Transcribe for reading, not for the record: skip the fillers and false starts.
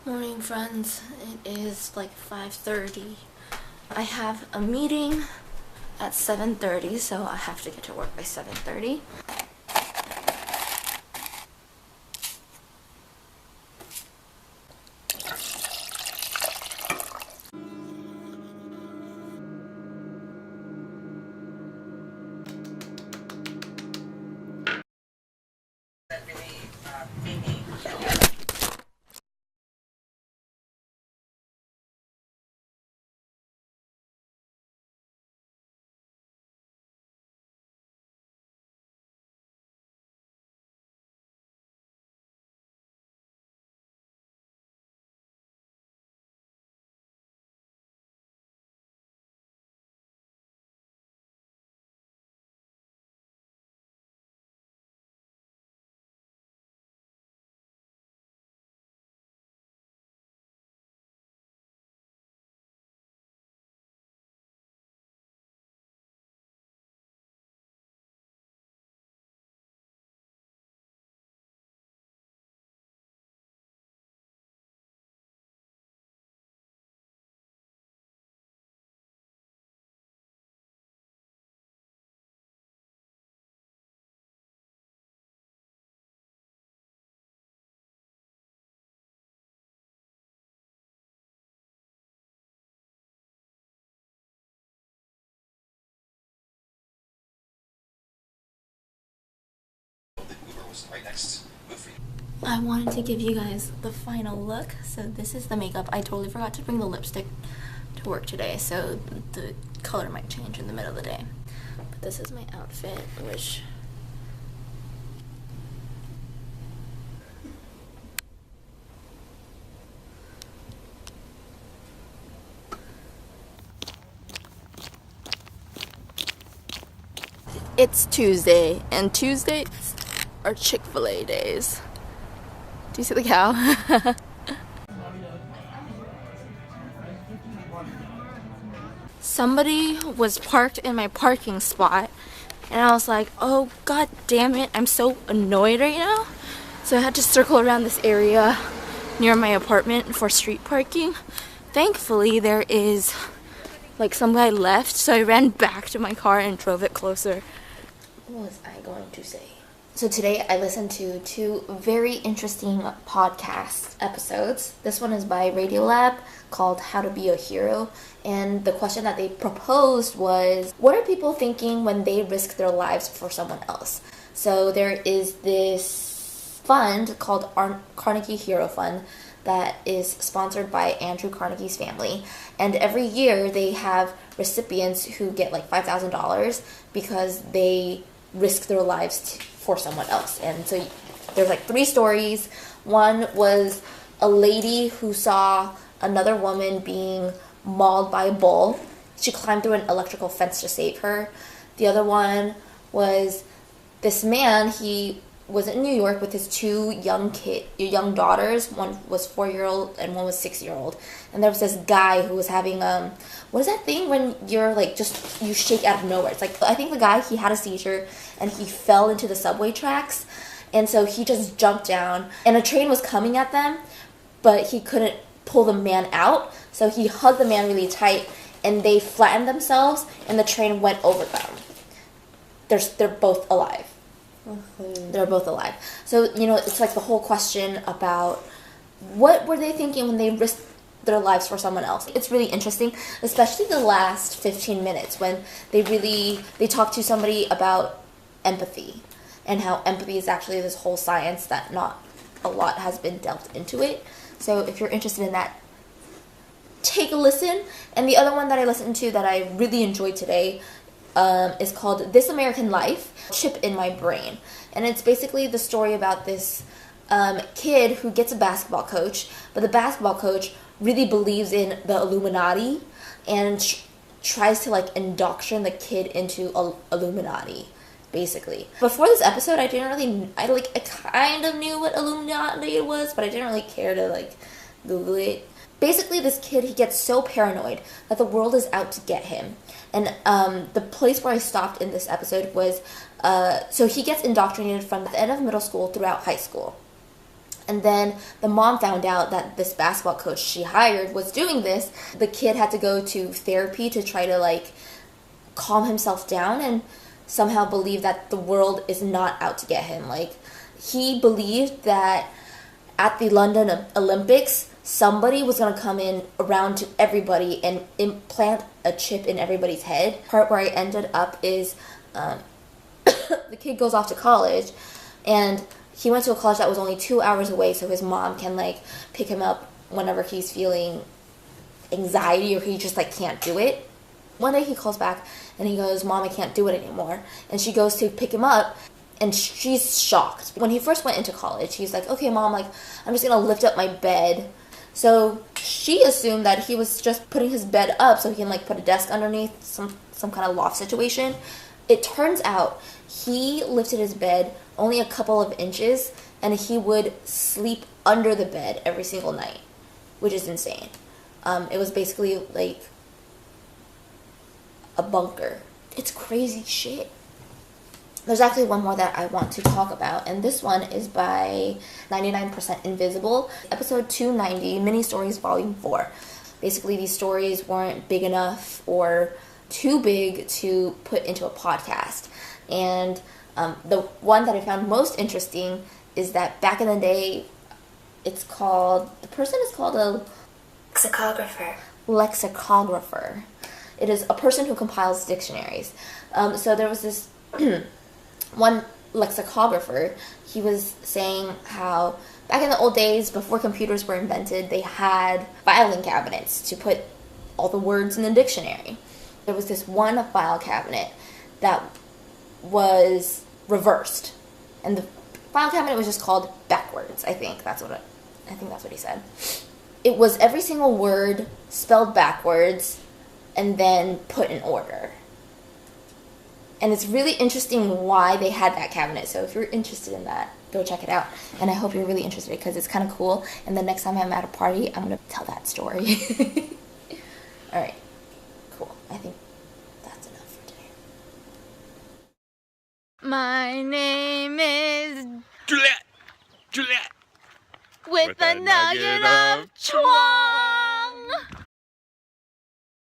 Morning, friends. It is like 5:30. I have a meeting at 7:30, so I have to get to work by 7:30. I wanted to give you guys the final look. So this is the makeup. I totally forgot to bring the lipstick to work today, so the color might change in the middle of the day. But this is my outfit, which it's Tuesday, and Tuesdays are Chick Fil A days. Do you see the cow? Somebody was parked in my parking spot, and I was like, oh god damn it, I'm so annoyed right now. So I had to circle around this area near my apartment for street parking. Thankfully there is like some guy left, so I ran back to my car and drove it closer. What was I going to say? So today I listened to two very interesting podcast episodes. This one is by Radiolab called How to Be a Hero. And the question that they proposed was, what are people thinking when they risk their lives for someone else? So there is this fund called Carnegie Hero Fund that is sponsored by Andrew Carnegie's family. And every year they have recipients who get like $5,000 because they risk their lives for someone else. And so there's like three stories. One was a lady who saw another woman being mauled by a bull. She climbed through an electrical fence to save her. The other one was this man. He was in New York with his two young daughters. One was 4-year-old and one was 6-year-old. And there was this guy who was having what is that thing when you're like just you shake out of nowhere? It's like, I think the guy, he had a seizure and he fell into the subway tracks, and so he just jumped down, and a train was coming at them, but he couldn't pull the man out, so he hugged the man really tight, and they flattened themselves, and the train went over them. They're both alive. They're both alive. So, it's like the whole question about what were they thinking when they risked their lives for someone else. It's really interesting, especially the last 15 minutes when they talk to somebody about empathy and how empathy is actually this whole science that not a lot has been delved into it. So if you're interested in that, take a listen. And the other one that I listened to that I really enjoyed today is called This American Life, Chip in My Brain. And it's basically the story about this kid who gets a basketball coach, but the basketball coach really believes in the Illuminati and tries to like indoctrinate the kid into Illuminati, basically. Before this episode, I kind of knew what Illuminati was, but I didn't really care to like Google it. Basically, this kid, he gets so paranoid that the world is out to get him. And the place where I stopped in this episode was, so he gets indoctrinated from the end of middle school throughout high school. And then the mom found out that this basketball coach she hired was doing this. The kid had to go to therapy to try to like calm himself down and somehow believe that the world is not out to get him. Like, he believed that at the London Olympics, somebody was going to come in around to everybody and implant a chip in everybody's head. The part where I ended up is the kid goes off to college, and he went to a college that was only 2 hours away, so his mom can like pick him up whenever he's feeling anxiety or he just like can't do it. One day he calls back and he goes, "Mom, I can't do it anymore." And she goes to pick him up and she's shocked. When he first went into college, he's like, "Okay, Mom, like I'm just gonna lift up my bed." So she assumed that he was just putting his bed up so he can like put a desk underneath, some kind of loft situation. It turns out he lifted his bed only a couple of inches and he would sleep under the bed every single night, which is insane. It was basically like a bunker. It's crazy shit. There's actually one more that I want to talk about, and this one is by 99% Invisible, episode 290, Mini Stories Volume 4. Basically, these stories weren't big enough or too big to put into a podcast. And the one that I found most interesting is that back in the day, the person is called a lexicographer. It is a person who compiles dictionaries. So there was this one lexicographer. He was saying how back in the old days, before computers were invented, they had filing cabinets to put all the words in the dictionary. There was this one file cabinet that was reversed, and the file cabinet was just called backwards. I think that's what he said. It was every single word spelled backwards and then put in order. And it's really interesting why they had that cabinet. So if you're interested in that, go check it out. And I hope you're really interested because it's kind of cool. And the next time I'm at a party, I'm going to tell that story. All right. Cool. I think that's enough for today. My name is Juliet. With a nugget of twat.